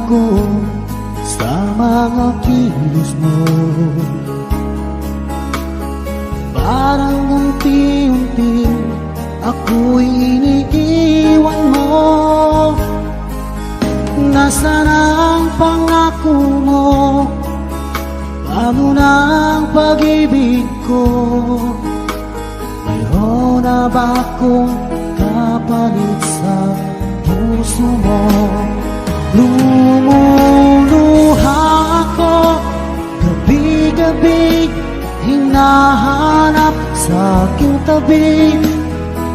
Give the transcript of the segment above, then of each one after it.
ko sa mga kilos mo. Parang unti-unti ako'y iniiwan mo. Nasaan ang pangako mo? Paano na ang pag-ibig ko? Mayroon na ba akong kapalit sa puso mo? Lumuluha ako gabi-gabi, hinahanap sa aking tabi.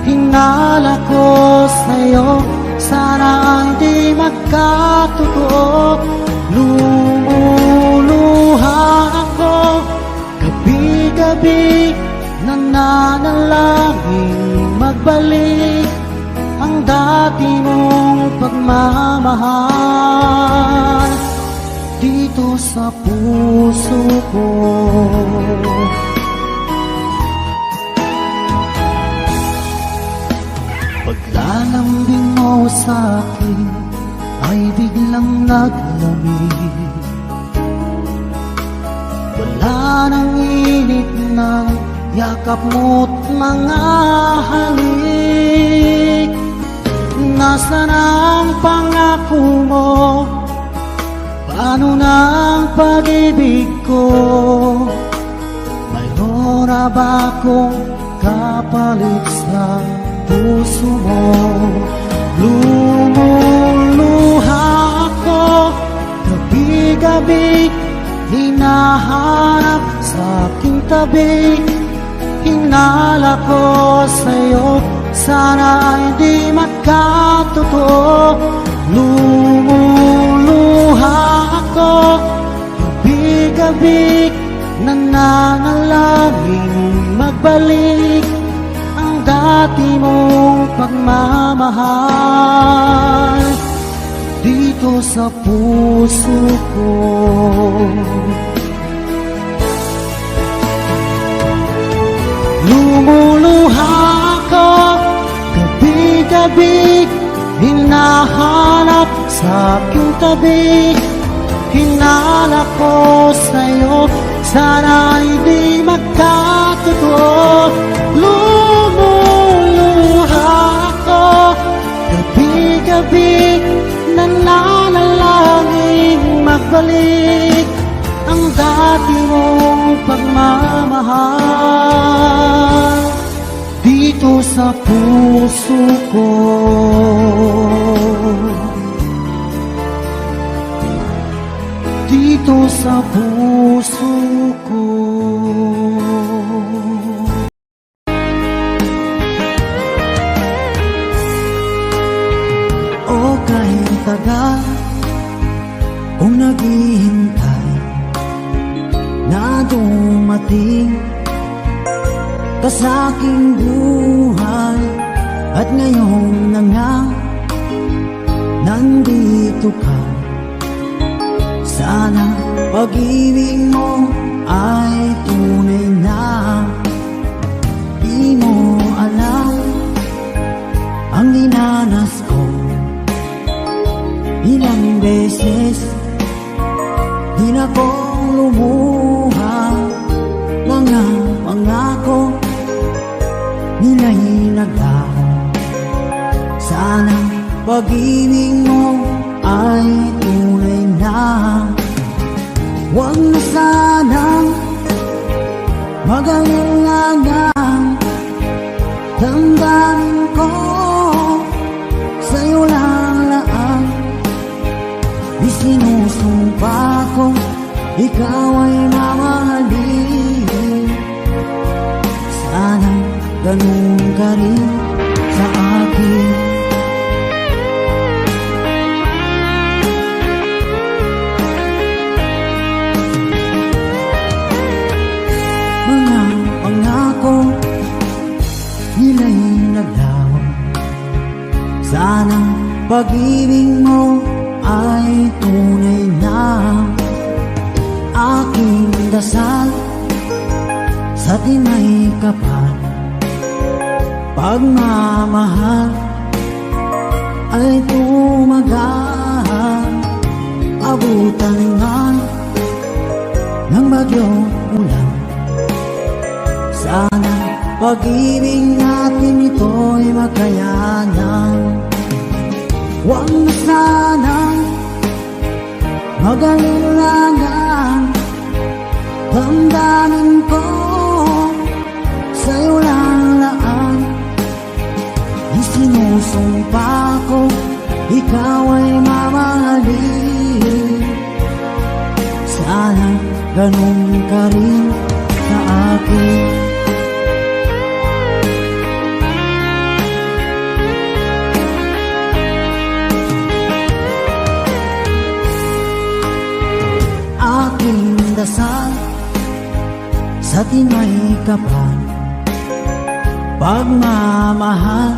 Hinala ko sa'yo, sana hindi magkatotoo. Lumuluha ako gabi-gabi, nananalangin magbalik ang dati mong pagmamahal dito sa puso ko. Paglalambing mo sa akin ay biglang naglamig. Wala nang init ng yakap mo't mga halik. Nasaan ang pangako mo? Paano na ang pag-ibig ko? Mayroon na ba akong kapalit sa puso mo? Lumuluha ako gabi-gabi, hinahanap sa aking tabi. Hinala ko sa'yo, sana hindi magkatotoo. Lumuluha ako gabi-gabi, nananalangin magbalik ang dati mong pagmamahal dito sa puso ko. Lumuluha ako gabi-gabi, hinahanap sa aking tabi. Hinala ko sa'yo, sana hindi magkatotoo. Lumuluha ako gabi-gabi, nananalangin magbalik ang dati mong pagmamahal dito sa puso ko. Dito sa puso ko. O kahit tagal kung naghihintay na dumating ka sa aking buhay, at ngayon na nga nandito ka. Sana pag-ibig mo ay tunay na. Di mo alam ang dinanas ko, ilang beses di na ko lumuha. Mga pangako nila'y naglaho. Sana pag-ibig mo ay tunay na. Huwag na sanang mag-alangan. Damdamin ko sa'yo lang laan. Isinusumpa ko ikaw ay mamahalin. Sana ganun ka rin sa akin. Mga pangako nila'y naglaho. Sana pag-ibig mo ay tunay na. Aking dasal sa tinay kapal, pagmamahal ay tumagal. abutan man ng bagyong ulan. Sana pag-ibig natin ito'y makayanan. Huwag na sanang mag-alilangan. Damdamin ko sa'yo lang laan. Isinusumpa ko ikaw ay mamahalin. Sana ganun ka rin sa akin. Aking dasal sa tinay kapal, pagmamahal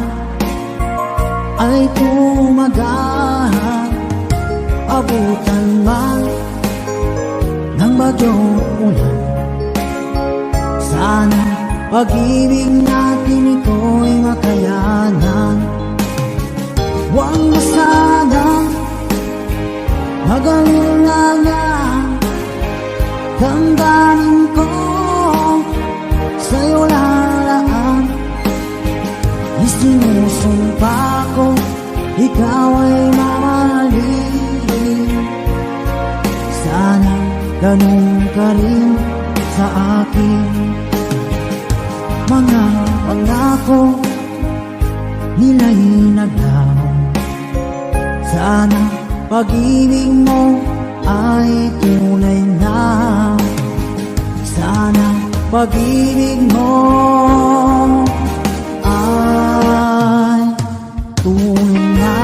ay tumagal. Abutan man ng bagyong ulan. Sana pag-ibig natin ito'y makayanan. Huwag na sanang mag-alilangan. Damdamin ko sa'yo lalaan. Isinusumpa ko ikaw ay mamahalin. Sana ganun ka rin sa akin. Mga pangako nila'y naglaho. Sana pag-ibig mo ay tunay na. Sana pag-ibig mo ay tunay na.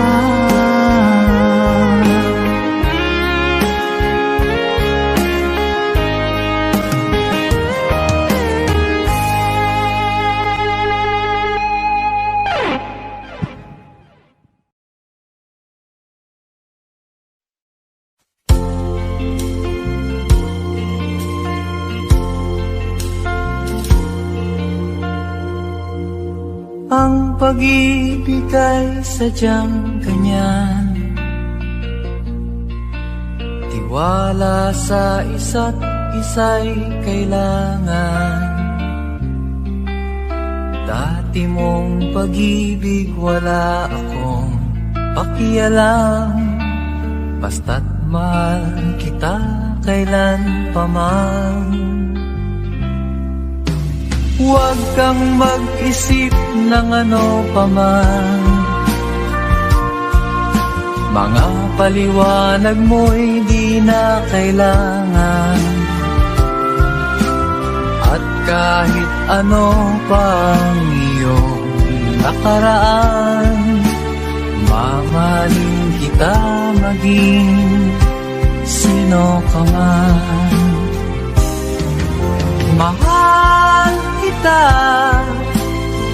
Ang pag-ibig ay sadyang ganyan. Tiwala sa isa't isa'y kailangan. Dati mong pag-ibig wala akong pakialam. Basta't mahal kita kailan pa man. Huwag kang mag-isip ng ano pa man. Mga paliwanag mo'y di na kailangan. At kahit ano pang iyong nakaraan, mamahalin kita maging sino ka man. Mahal kita,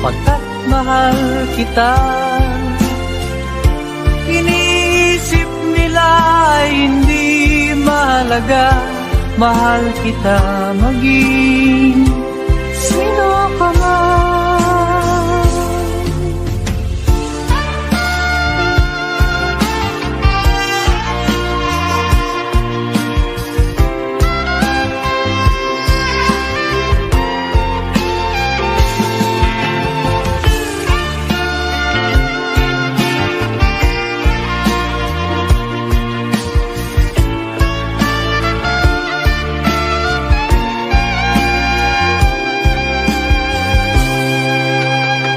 pagkat mahal kita. Iniisip nila ay hindi mahalaga. Mahal kita maging sino ka man.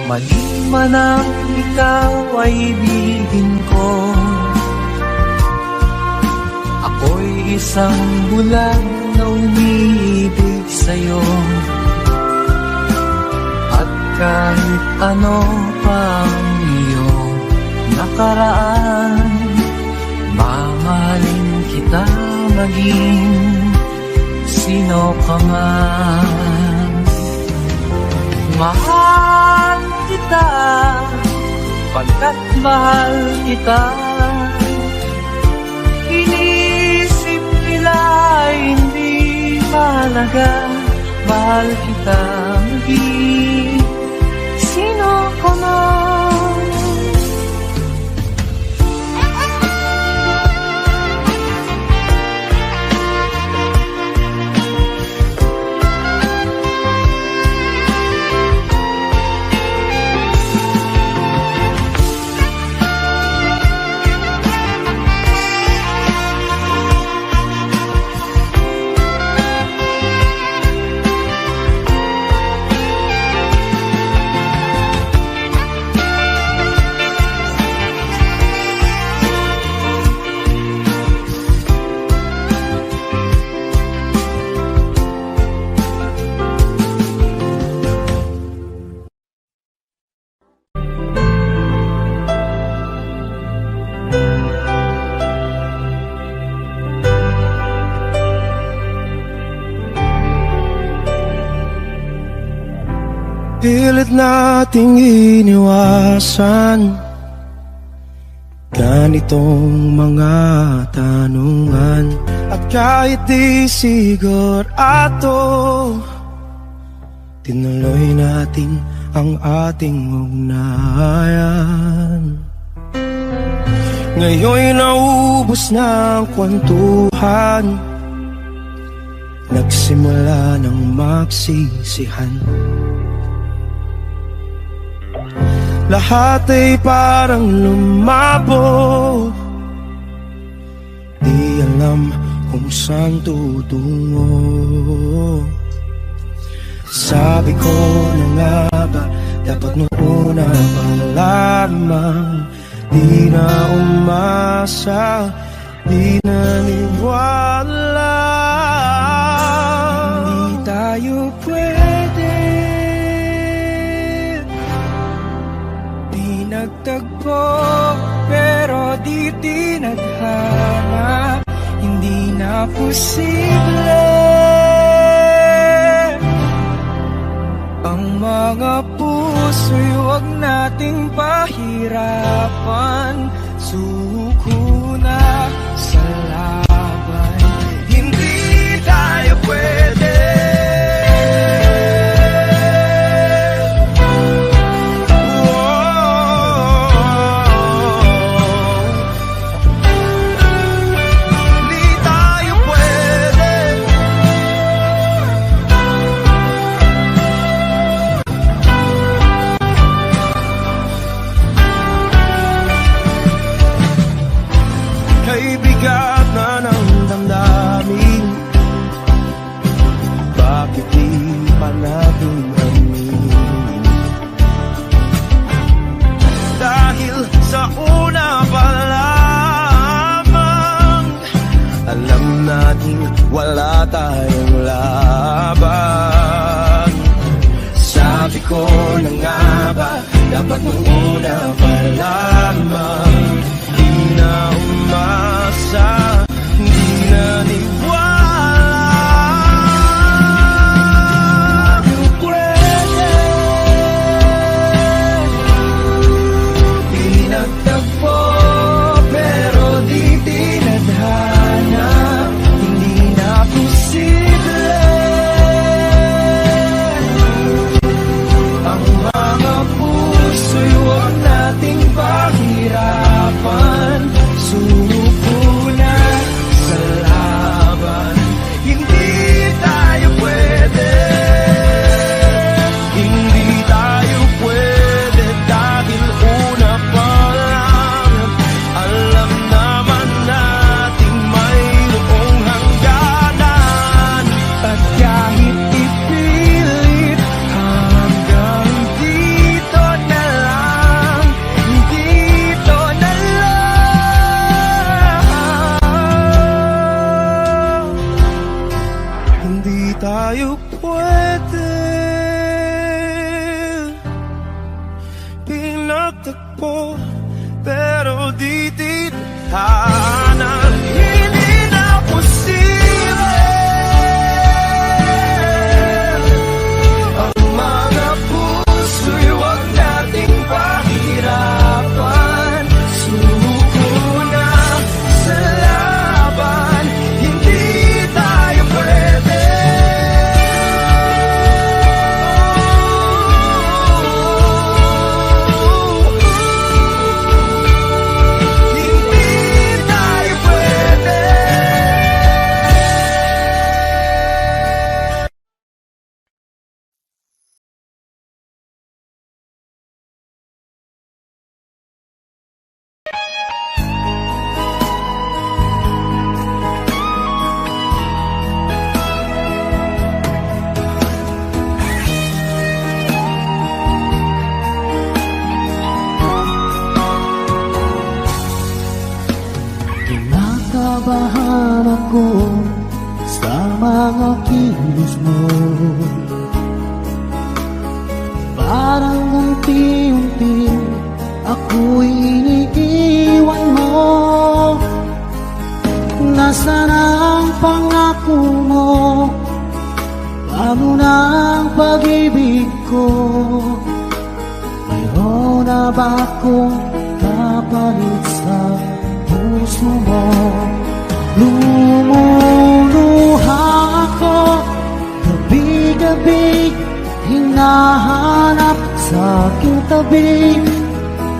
Mali man ang ikaw ay ibigin ko. Ako'y isang bulag na umiibig sa'yo. At kahit ano pang iyong nakaraan, mamahalin kita maging sino ka man. Mahal kita, pagkat mahal kita. Inisip nila hindi mahalaga. Mahal kita maging sino ka man. pilit nating iniwasan ganitong mga tanungan. At kahit di sigurado, tinuloy natin ang ating ugnayan. Ngayon'y naubos na ang kwentuhan, nagsimula ng magsisihan. Lahat ay parang lumabo, di alam kung saan tutungo. Sabi ko na nga ba, dapat nung una pa lamang, di na umasa, di naniwala. Hindi tayo pwede, di nagtagpo, pero di tinadhana. Hindi na posible ang mga puso'y huwag nating pahirapan. Suko na sa laban, hindi tayo pwede. Bigat na ng damdamin, bakit di pa natin aminin? Dahil sa una pa lamang, alam natin wala tayong laban. Sabi ko na nga ba, dapat nung una pa lamang, di na umasa, di naniwala. Di pwede, di nagtagpo, pero di tinadhana. Hindi na posible ang mga puso'y huwag nating pahirapan. Suko na sa laban, hindi tayo pwede. Hindi tayo pwede dahil una pa lang, alam naman natin mayroong hangganan. At kahit ipilit, hanggang dito na lang, dito na lang. Hindi tayo pwede, pinagtagpo, pero di tinadhana. Hindi na posible ang mga puso'y huwag nating pahirapan. Suko na sa laban, hindi tayo pwede. Hindi tayo pwede. Kinakabahan ako sa mga kilos mo, parang unti-unti ako'y iniiwan mo. Nasaan ang pangako mo Paano na ang pag-ibig ko? Mayroon na ba akong kapalit sa puso mo? Lumuluha ako gabi-gabi, hinahanap sa aking tabi.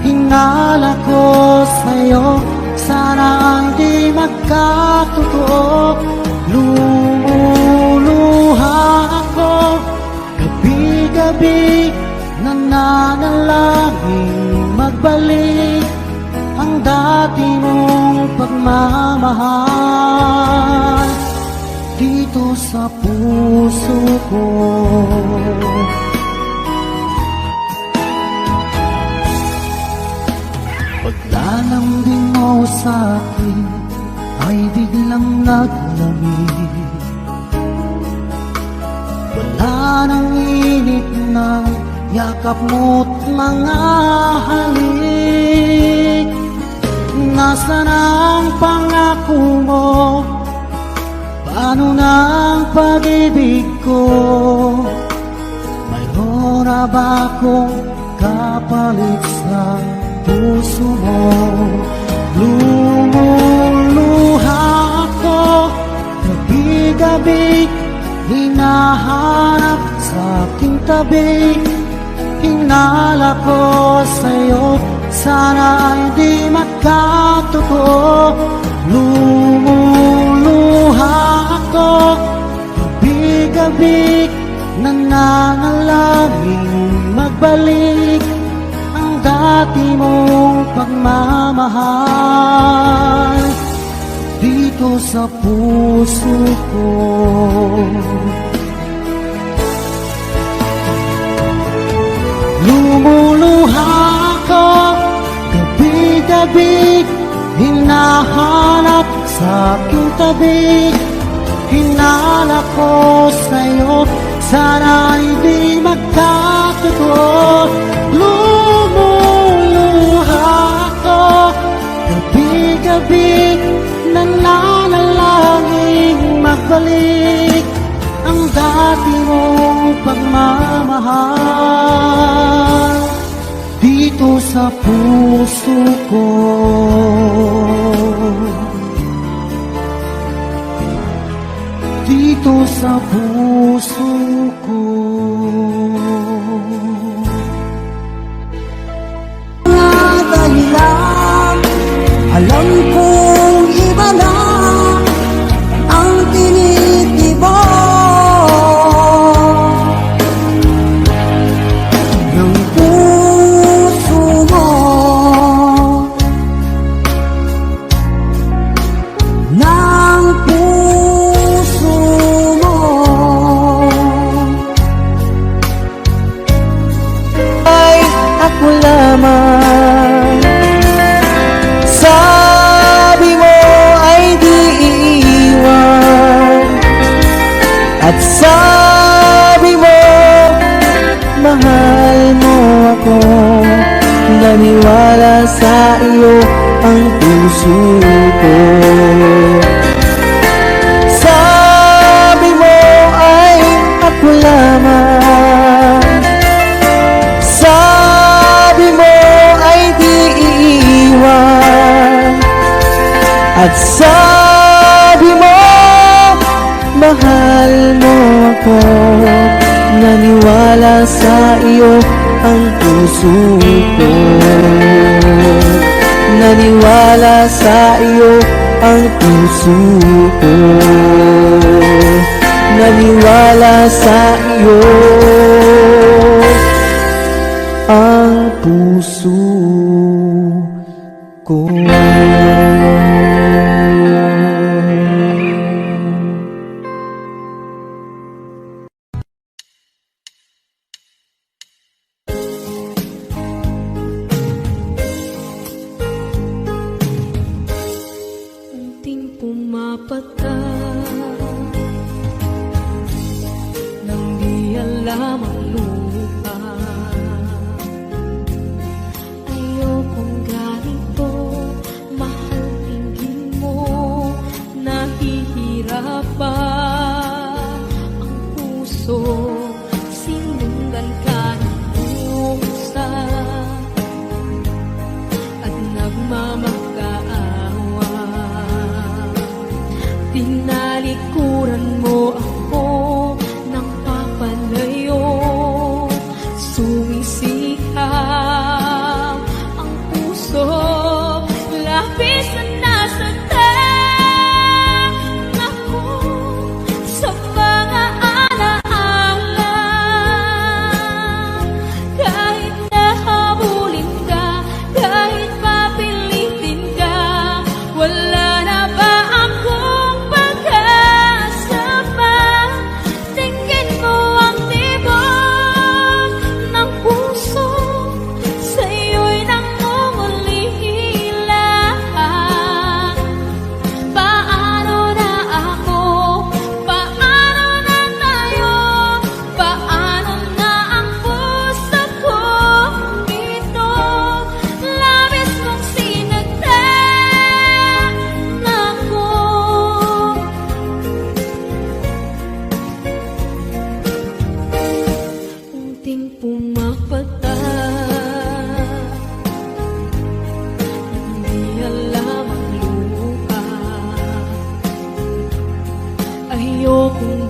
Hinala ko sa'yo, sana hindi magkatotoo. Lumuluha ako gabi-gabi, nananalangin magbalik ang dati mong pagmamahal dito sa puso ko. Paglalambing mo sa'kin ay biglang naglamig. Wala nang init ng yakap mo't mga halik. Nasaan ang pangako mo? Paano na ang pag-ibig ko? Mayroon na ba akong kapalit sa puso mo? Lumuluha ako gabi-gabi, hinahanap sa aking tabi. Hinala ko sa'yo, sana hindi magkatotoo. Lumuluha ako gabi-gabi, nananalangin magbalik ang dati mong pagmamahal dito sa puso ko. Lumuluha ako gabi-gabi, hinahanap sa aking tabi. Hinala ko sa'yo, sana hindi magkatotoo. Lumuluha ako gabi-gabi, nananalangin magbalik ang dati mong pagmamahal dito sa puso ko. Dito sa puso ko. Mga dahilan, alam kong iba na ang tinitibok ng puso mo. Ng puso mo ay ako lamang. Sabi mo ay di iiwan, at sabi mo mahal mo ako. Naniwala sa iyo ang puso ko. Sabi mo ay ako lamang. Sabi mo ay di iiwan, at sabi mo mahal mo ako. Naniwala sa iyo ang puso ko. Naniwala sa iyo ang puso ko. Naniwala sa iyo ang puso ko. Unting pumapata nang di alam ang lupa. Ayokong ganito, mahal tingin mo, nahihirapan ang puso.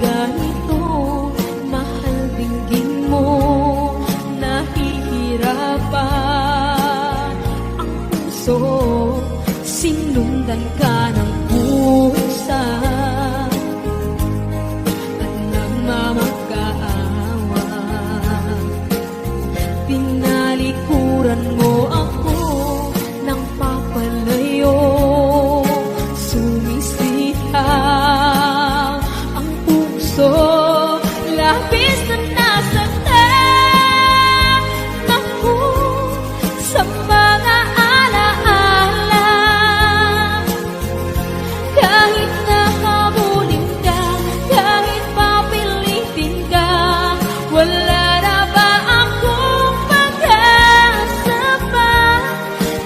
ganito, mahal dinggin mo, nahihirapan ang puso, sinundan ka ng pusa at nagmamagkaawa. Tinalikuran mo ako ng papalayo, sumisihang ang puso, labis na nasaktan ako sa mga alaala. Kahit nahabulin ka, kahit papilitin ka, wala na ba akong pag-asa pa?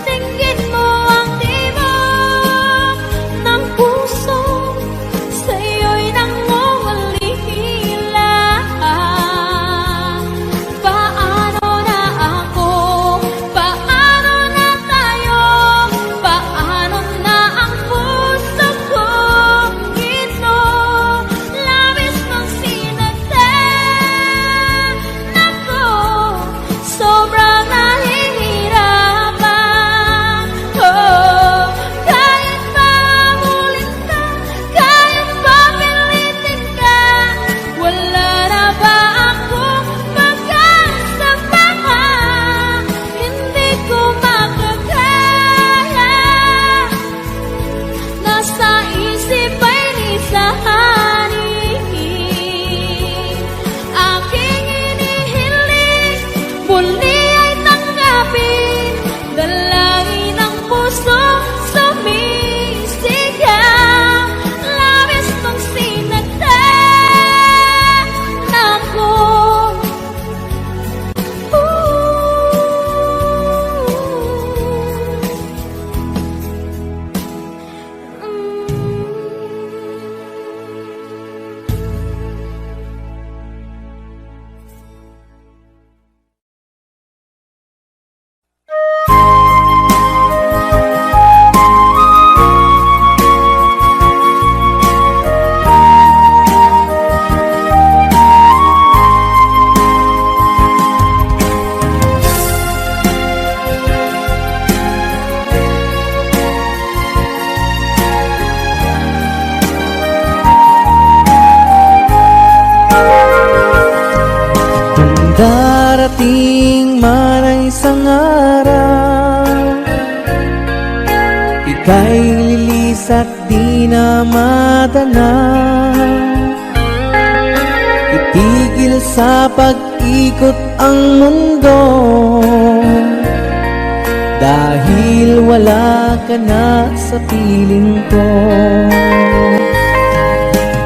Tingin mo ang tibok ng puso, sa'yo'y nangungulila. Paano na ako? Paano na tayo? Paano na ang puso kong ito? Labis mong sinagdan ako, sobrang nahihirapan. Oh, kahit mamulit ka, kahit papilitin ka, wala na ba akong pag-asa pa? Hindi ko makakaya, nasa isip ay nisahanin. Aking inihiling, muli ay tanggapin, dalangin ng puso, sumisigaw, labis mong sinagdan ako. Kung darating man ang isang araw, ika'y lilis at di na matanaw. Itigil sa pag-ikot ang mundo, dahil wala ka na sa piling ko.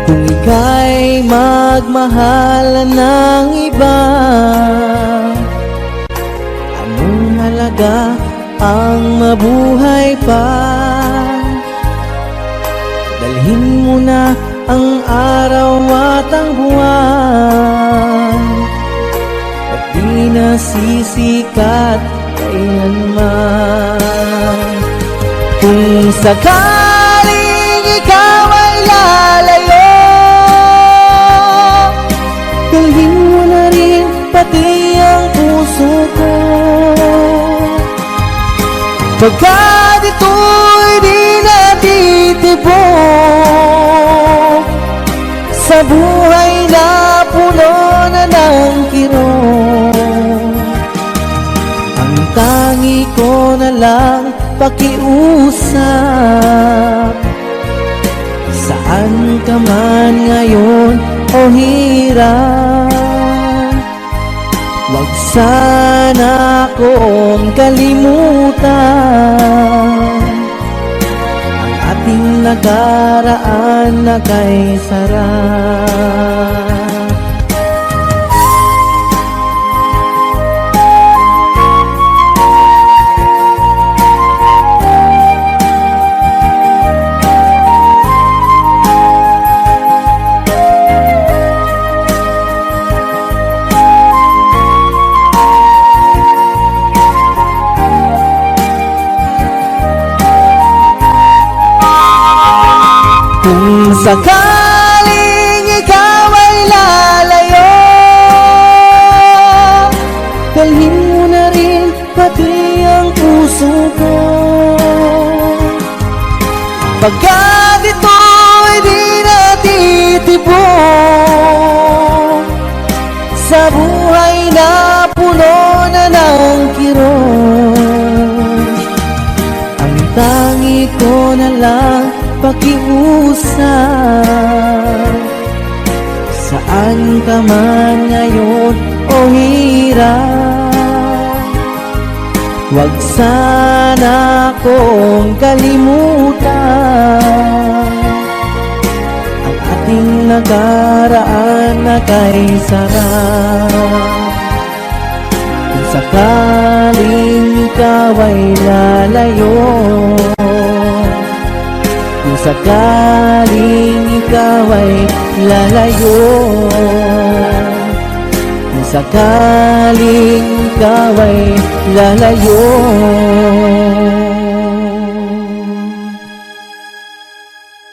Kung ika'y magmahal ng iba, anong halaga ang mabuhay pa? Dalhin mo na ang araw at ang buwan, at di na sisikat kailanman. Kung sakaling ikaw ay lalayo, dalhin mo na rin pati ang puso ko. Pagkat ito'y di natitibok sa buhay na puno na ng kirot. Ang tangi ko na lang pakiusap, saan ka man ngayon o hirap, wag sana akong kalimutan ang ating nakaraan na kay sarap. Kung sakaling ikaw Pagkat ito'y di natitibok sa buhay na puno na ng kirot, ang tangi ko na lang pakiusap. Saan ka man ngayon o hirap, huwag sana akong kalimutan ang ating nakaraan na kay sarap. Kung sakaling ikaw ay lalayo, kung sakaling ikaw ay lalayo, kung sakaling ikaw ay lalayo,